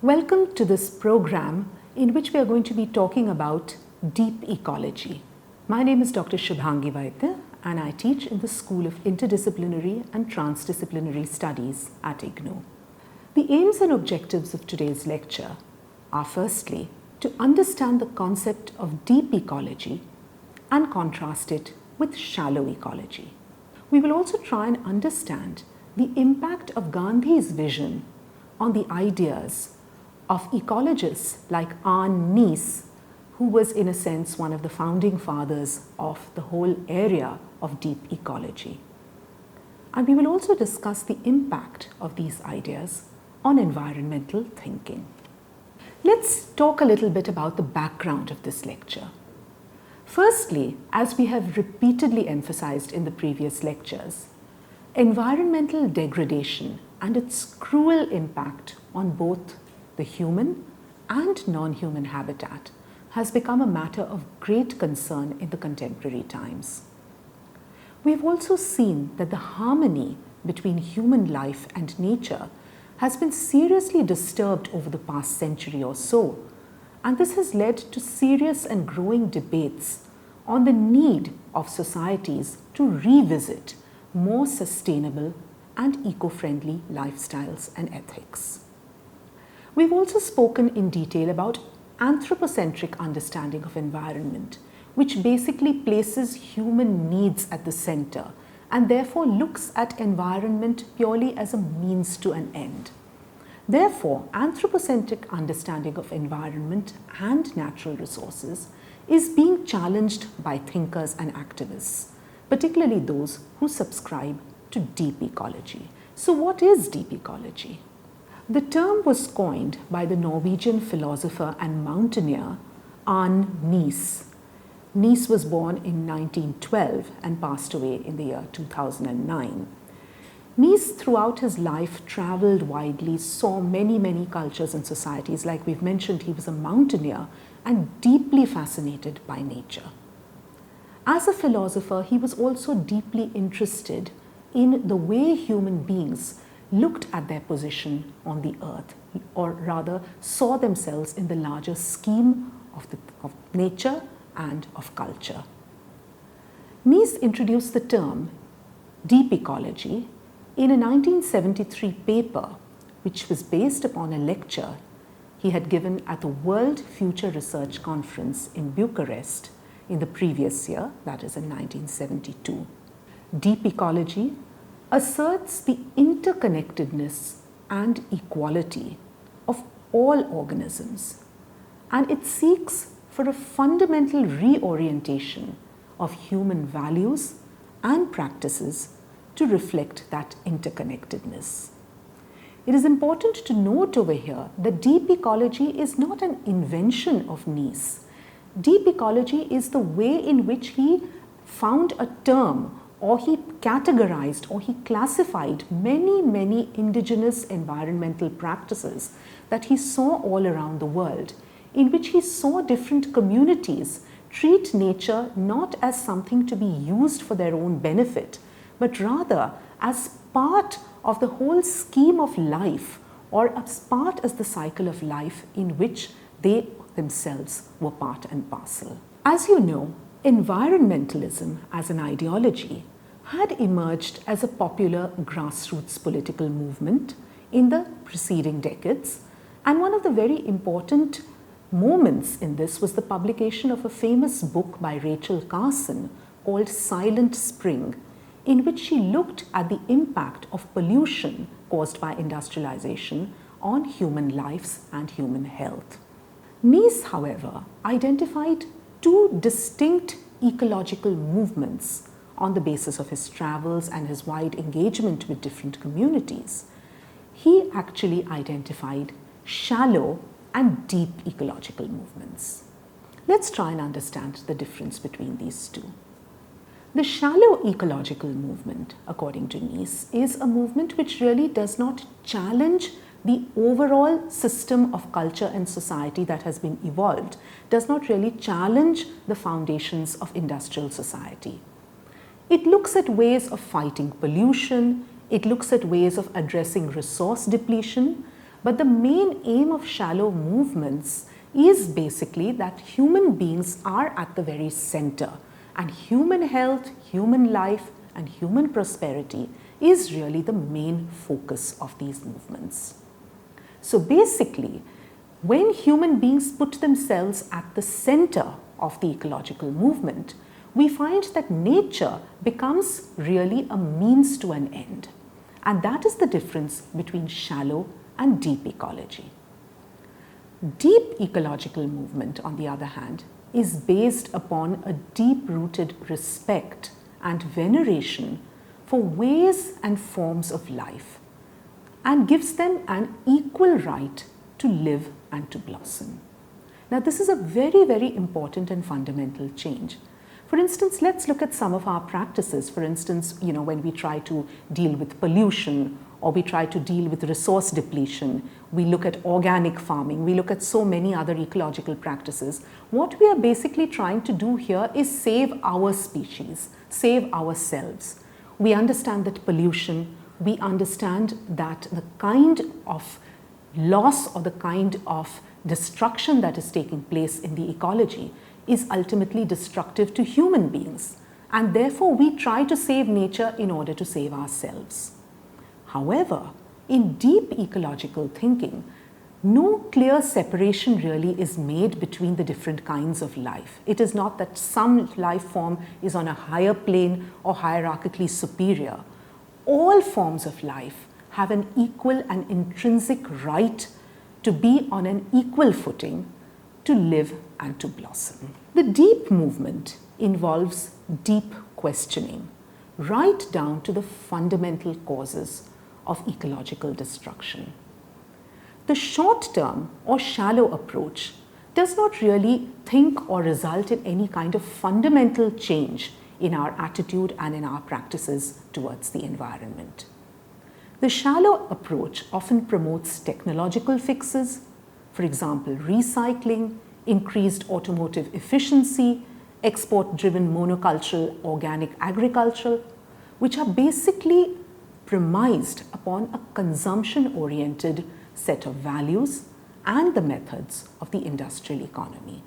Welcome to this program in which we are going to be talking about deep ecology. My name is Dr. Shubhangi Vaidya and I teach in the School of Interdisciplinary and Transdisciplinary Studies at IGNOU. The aims and objectives of today's lecture are firstly to understand the concept of deep ecology and contrast it with shallow ecology. We will also try and understand the impact of Gandhi's vision on the ideas of ecologists like Nice, who was in a sense one of the founding fathers of the whole area of deep ecology. And we will also discuss the impact of these ideas on environmental thinking. Let's talk a little bit about the background of this lecture. Firstly, as we have repeatedly emphasized in the previous lectures, environmental degradation and its cruel impact on both the human and non-human habitat has become a matter of great concern in the contemporary times. We've also seen that the harmony between human life and nature has been seriously disturbed over the past century or so, and this has led to serious and growing debates on the need of societies to revisit more sustainable and eco-friendly lifestyles and ethics. We've also spoken in detail about anthropocentric understanding of environment, which basically places human needs at the center and therefore looks at environment purely as a means to an end. Therefore, anthropocentric understanding of environment and natural resources is being challenged by thinkers and activists, particularly those who subscribe to deep ecology. So what is deep ecology? The term was coined by the Norwegian philosopher and mountaineer Nice. Nice was born in 1912 and passed away in the year 2009. Nice throughout his life traveled widely, saw many cultures and societies. Like we've mentioned, he was a mountaineer and deeply fascinated by nature. As a philosopher, he was also deeply interested in the way human beings looked at their position on the earth, or rather saw themselves in the larger scheme of nature and of culture. Nice introduced the term deep ecology in a 1973 paper which was based upon a lecture he had given at the World Future Research Conference in Bucharest in the previous year, that is in 1972. Deep ecology asserts the interconnectedness and equality of all organisms, and it seeks for a fundamental reorientation of human values and practices to reflect that interconnectedness. It is important to note over here that deep ecology is not an invention of Nice. Deep ecology is the way in which he found a term, or he categorized or he classified many indigenous environmental practices that he saw all around the world, in which he saw different communities treat nature not as something to be used for their own benefit, but rather as part of the whole scheme of life, or as part as the cycle of life in which they themselves were part and parcel. As you know, environmentalism as an ideology had emerged as a popular grassroots political movement in the preceding decades, and one of the very important moments in this was the publication of a famous book by Rachel Carson called Silent Spring, in which she looked at the impact of pollution caused by industrialization on human lives and human health. Nice, however, identified two distinct ecological movements on the basis of his travels and his wide engagement with different communities. He actually identified shallow and deep ecological movements. Let's try and understand the difference between these two. The shallow ecological movement, according to Nice, is a movement which really does not challenge the overall system of culture and society that has been evolved, does not really challenge the foundations of industrial society. It looks at ways of fighting pollution, it looks at ways of addressing resource depletion, But the main aim of shallow movements is basically that human beings are at the very center, and human health, human life, and human prosperity is really the main focus of these movements. So basically, when human beings put themselves at the center of the ecological movement, we find that nature becomes really a means to an end. And that is the difference between shallow and deep ecology. Deep ecological movement, on the other hand, is based upon a deep-rooted respect and veneration for ways and forms of life, and gives them an equal right to live and to blossom. Now, this is a very, very important and fundamental change. For instance, let's look at some of our practices. For instance, when we try to deal with pollution, or we try to deal with resource depletion, we look at organic farming, we look at so many other ecological practices. What we are basically trying to do here is save our species, save ourselves. We understand that pollution, we understand that the kind of loss or the kind of destruction that is taking place in the ecology is ultimately destructive to human beings, and therefore we try to save nature in order to save ourselves. However, in deep ecological thinking, no clear separation really is made between the different kinds of life. It is not that some life form is on a higher plane or hierarchically superior. All forms of life have an equal and intrinsic right to be on an equal footing, to live and to blossom. The deep movement involves deep questioning, right down to the fundamental causes of ecological destruction. The short-term or shallow approach does not really think or result in any kind of fundamental change in our attitude and in our practices towards the environment. The shallow approach often promotes technological fixes, for example, recycling, increased automotive efficiency, export-driven monocultural organic agriculture, which are basically premised upon a consumption-oriented set of values and the methods of the industrial economy.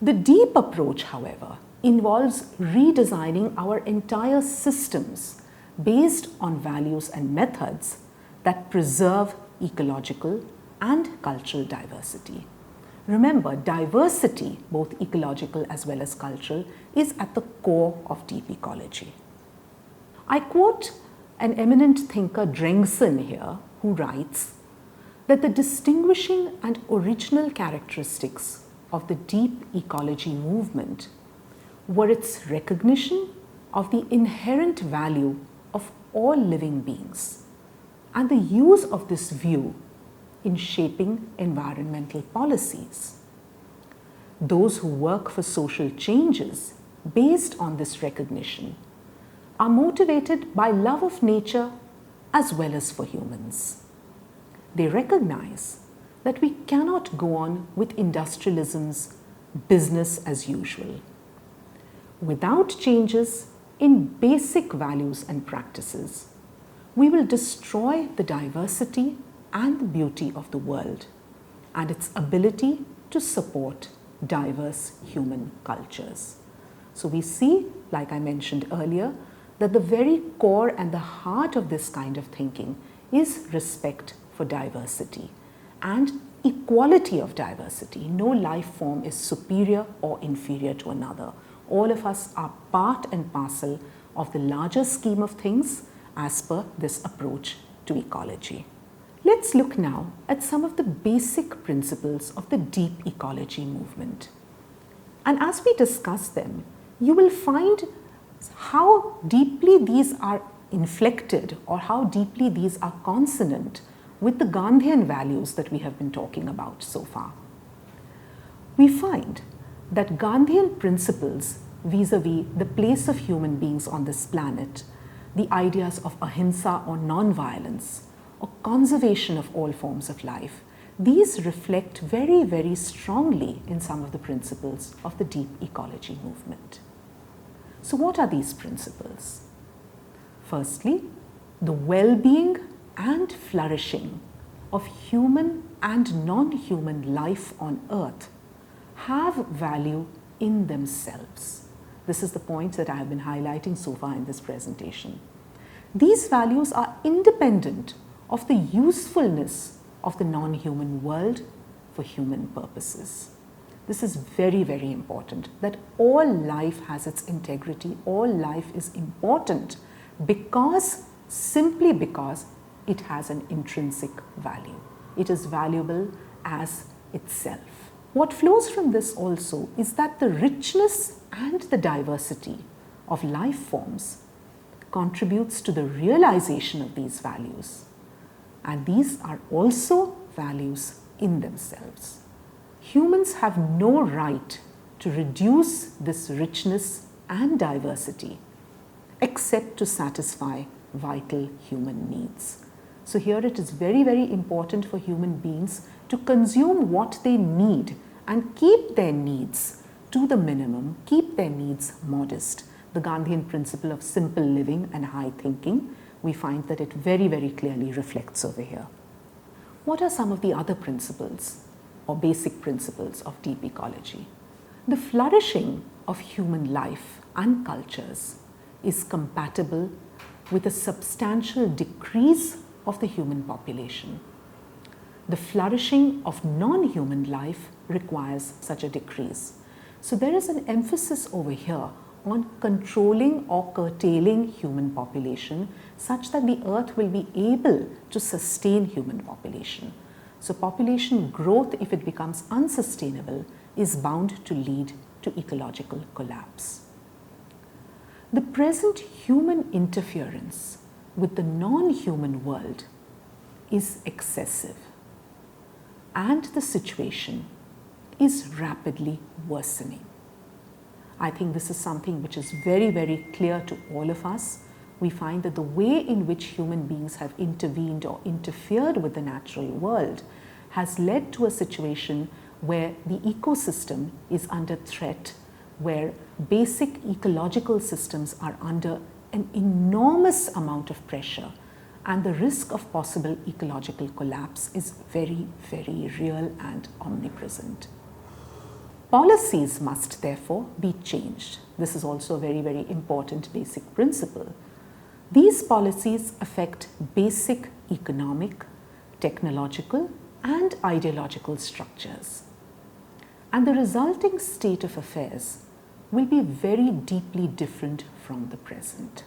The deep approach, however, involves redesigning our entire systems based on values and methods that preserve ecological and cultural diversity. Remember, diversity, both ecological as well as cultural, is at the core of deep ecology. I quote an eminent thinker, Drengson, here, who writes that the distinguishing and original characteristics of the deep ecology movement were its recognition of the inherent value of all living beings and the use of this view in shaping environmental policies. Those who work for social changes based on this recognition are motivated by love of nature as well as for humans. They recognize that we cannot go on with industrialism's business as usual. Without changes in basic values and practices, we will destroy the diversity and the beauty of the world and its ability to support diverse human cultures. So we see, like I mentioned earlier, that the very core and the heart of this kind of thinking is respect for diversity and equality of diversity. No life form is superior or inferior to another. All of us are part and parcel of the larger scheme of things as per this approach to ecology. Let's look now at some of the basic principles of the deep ecology movement. And as we discuss them, you will find how deeply these are inflected or how deeply these are consonant with the Gandhian values that we have been talking about so far. We find that Gandhian principles vis-a-vis the place of human beings on this planet, the ideas of ahimsa or non-violence, or conservation of all forms of life, these reflect very, very strongly in some of the principles of the deep ecology movement. So what are these principles? Firstly, the well-being and flourishing of human and non-human life on earth have value in themselves. This is the point that I have been highlighting so far in this presentation. These values are independent of the usefulness of the non-human world for human purposes. This is very, very important, that all life has its integrity, all life is important simply because it has an intrinsic value. It is valuable as itself. What flows from this also is that the richness and the diversity of life forms contributes to the realization of these values, and these are also values in themselves. Humans have no right to reduce this richness and diversity except to satisfy vital human needs. So here it is very, very important for human beings to consume what they need and keep their needs to the minimum, keep their needs modest. The Gandhian principle of simple living and high thinking, we find that it very, very clearly reflects over here. What are some of the other principles or basic principles of deep ecology? The flourishing of human life and cultures is compatible with a substantial decrease of the human population. The flourishing of non-human life requires such a decrease. So there is an emphasis over here on controlling or curtailing human population such that the earth will be able to sustain human population. So population growth, if it becomes unsustainable, is bound to lead to ecological collapse. The present human interference with the non-human world is excessive, and the situation is rapidly worsening. I think this is something which is very, very clear to all of us. We find that the way in which human beings have intervened or interfered with the natural world has led to a situation where the ecosystem is under threat, where basic ecological systems are under an enormous amount of pressure, and the risk of possible ecological collapse is very, very real and omnipresent. Policies must therefore be changed. This is also a very, very important basic principle. These policies affect basic economic, technological, and ideological structures. And the resulting state of affairs will be very deeply different from the present.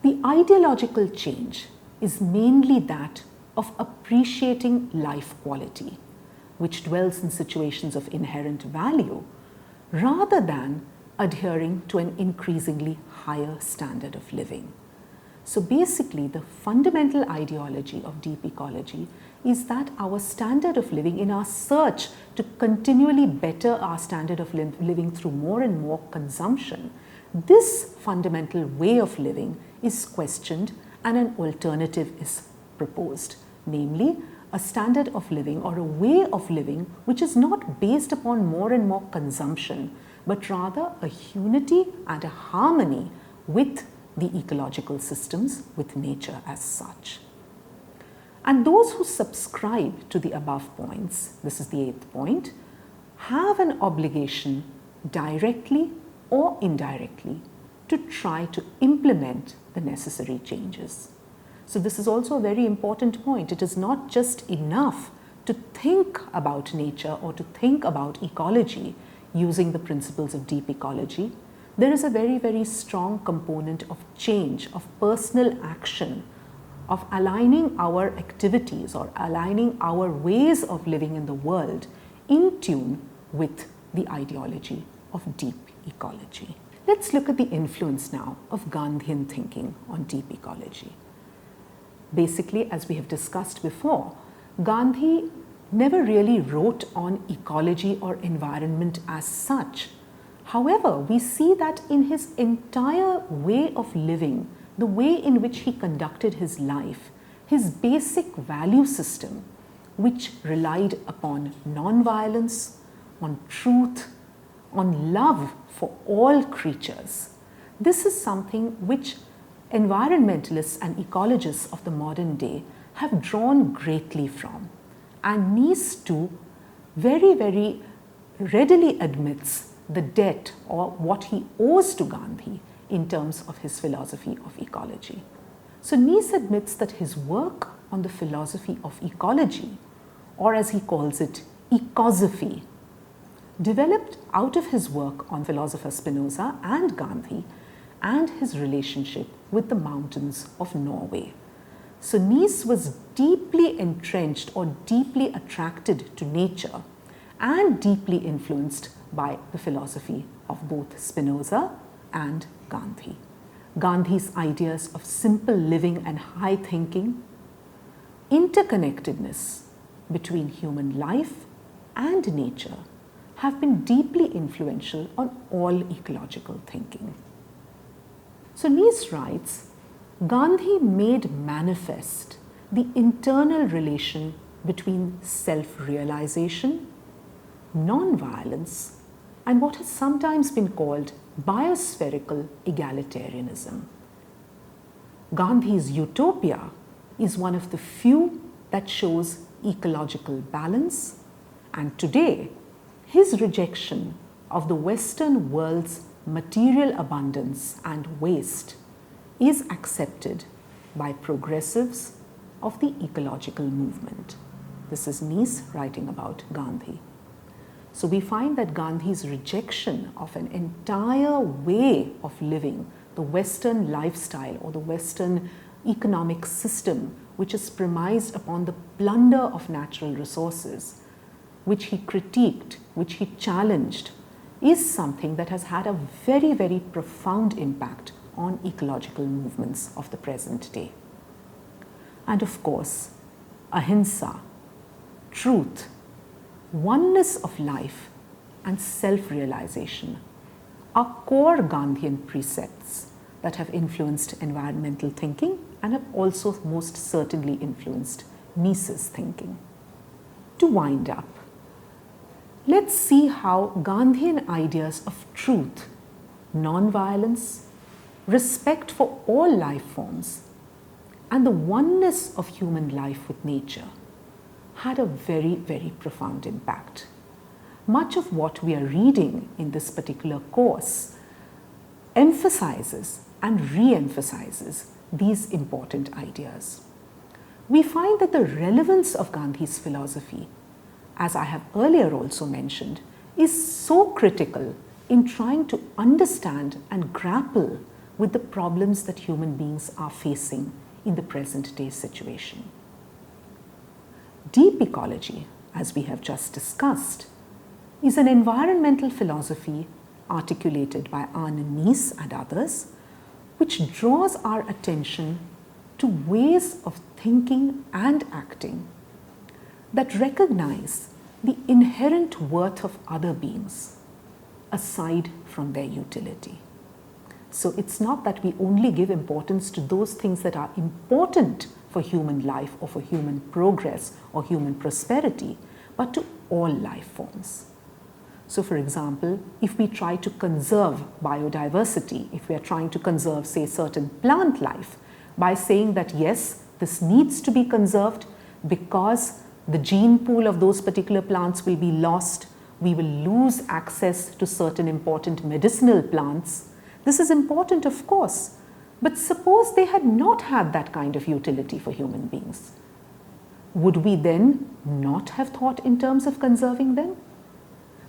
The ideological change is mainly that of appreciating life quality, which dwells in situations of inherent value, rather than adhering to an increasingly higher standard of living. So basically, the fundamental ideology of deep ecology is that our standard of living, in our search to continually better our standard of living through more and more consumption, this fundamental way of living is questioned and an alternative is proposed, namely a standard of living or a way of living which is not based upon more and more consumption, but rather a unity and a harmony with the ecological systems, with nature as such. And those who subscribe to the above points, this is the 8th point, have an obligation directly or indirectly to try to implement the necessary changes. So this is also a very important point. It is not just enough to think about nature or to think about ecology using the principles of deep ecology. There is a very, very strong component of change, of personal action, of aligning our activities or aligning our ways of living in the world in tune with the ideology of deep ecology. Let's look at the influence now of Gandhian thinking on deep ecology. Basically, as we have discussed before, Gandhi never really wrote on ecology or environment as such. However, we see that in his entire way of living, the way in which he conducted his life, his basic value system, which relied upon non-violence, on truth, on love for all creatures. This is something which environmentalists and ecologists of the modern day have drawn greatly from. And Nice too very readily admits the debt or what he owes to Gandhi in terms of his philosophy of ecology. So Nice admits that his work on the philosophy of ecology, or as he calls it, ecosophy, developed out of his work on philosopher Spinoza and Gandhi and his relationship with the mountains of Norway. So Nice was deeply entrenched or deeply attracted to nature and deeply influenced by the philosophy of both Spinoza and Gandhi. Gandhi's ideas of simple living and high thinking, interconnectedness between human life and nature have been deeply influential on all ecological thinking. So Nice writes, Gandhi made manifest the internal relation between self-realization, non-violence, and what has sometimes been called biospherical egalitarianism. Gandhi's utopia is one of the few that shows ecological balance, and today his rejection of the Western world's material abundance and waste is accepted by progressives of the ecological movement. This is Nice writing about Gandhi. So we find that Gandhi's rejection of an entire way of living, the Western lifestyle or the Western economic system, which is premised upon the plunder of natural resources, which he critiqued, which he challenged, is something that has had a very profound impact on ecological movements of the present day. And of course, ahimsa, truth, oneness of life, and self-realization are core Gandhian precepts that have influenced environmental thinking and have also most certainly influenced Nice's thinking. To wind up, let's see how Gandhian ideas of truth, non-violence, respect for all life forms, and the oneness of human life with nature had a very profound impact. Much of what we are reading in this particular course emphasizes and re-emphasizes these important ideas. We find that the relevance of Gandhi's philosophy, as I have earlier also mentioned, is so critical in trying to understand and grapple with the problems that human beings are facing in the present day situation. Deep ecology, as we have just discussed, is an environmental philosophy articulated by Arne Nice and others, which draws our attention to ways of thinking and acting that recognize the inherent worth of other beings aside from their utility. So it's not that we only give importance to those things that are important for human life or for human progress or human prosperity, but to all life forms. So for example, if we try to conserve biodiversity, if we are trying to conserve, say, certain plant life, by saying that yes, this needs to be conserved because the gene pool of those particular plants will be lost, we will lose access to certain important medicinal plants. This is important, of course, but suppose they had not had that kind of utility for human beings. Would we then not have thought in terms of conserving them?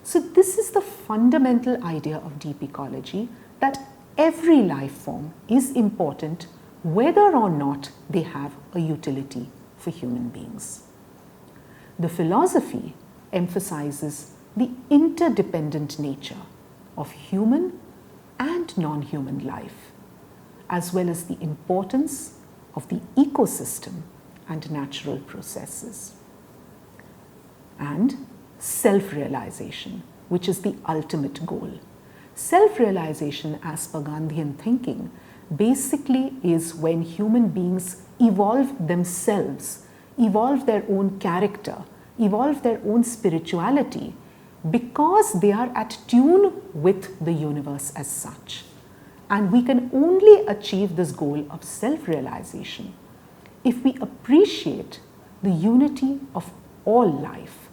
So this is the fundamental idea of deep ecology, that every life form is important whether or not they have a utility for human beings. The philosophy emphasizes the interdependent nature of human and non-human life, as well as the importance of the ecosystem and natural processes. And self-realization, which is the ultimate goal. Self-realization, as per Gandhian thinking, basically is when human beings evolve themselves, evolve their own character, evolve their own spirituality, because they are at tune with the universe as such. And we can only achieve this goal of self-realization if we appreciate the unity of all life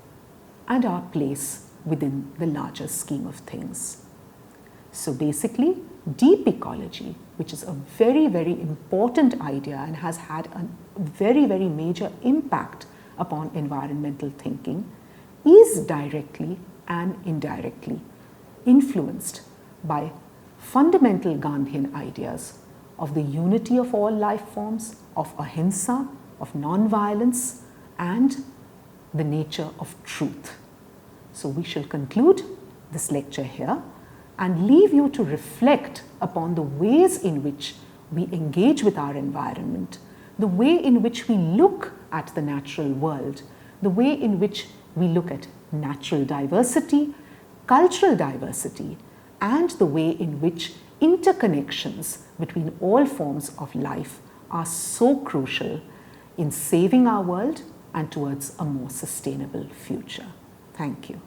and our place within the larger scheme of things. So basically, deep ecology, which is a very, very important idea and has had a very, very major impact upon environmental thinking, is directly and indirectly influenced by fundamental Gandhian ideas of the unity of all life forms, of ahimsa, of non-violence, and the nature of truth. So we shall conclude this lecture here and leave you to reflect upon the ways in which we engage with our environment, the way in which we look at the natural world, the way in which we look at natural diversity, cultural diversity, and the way in which interconnections between all forms of life are so crucial in saving our world and towards a more sustainable future. Thank you.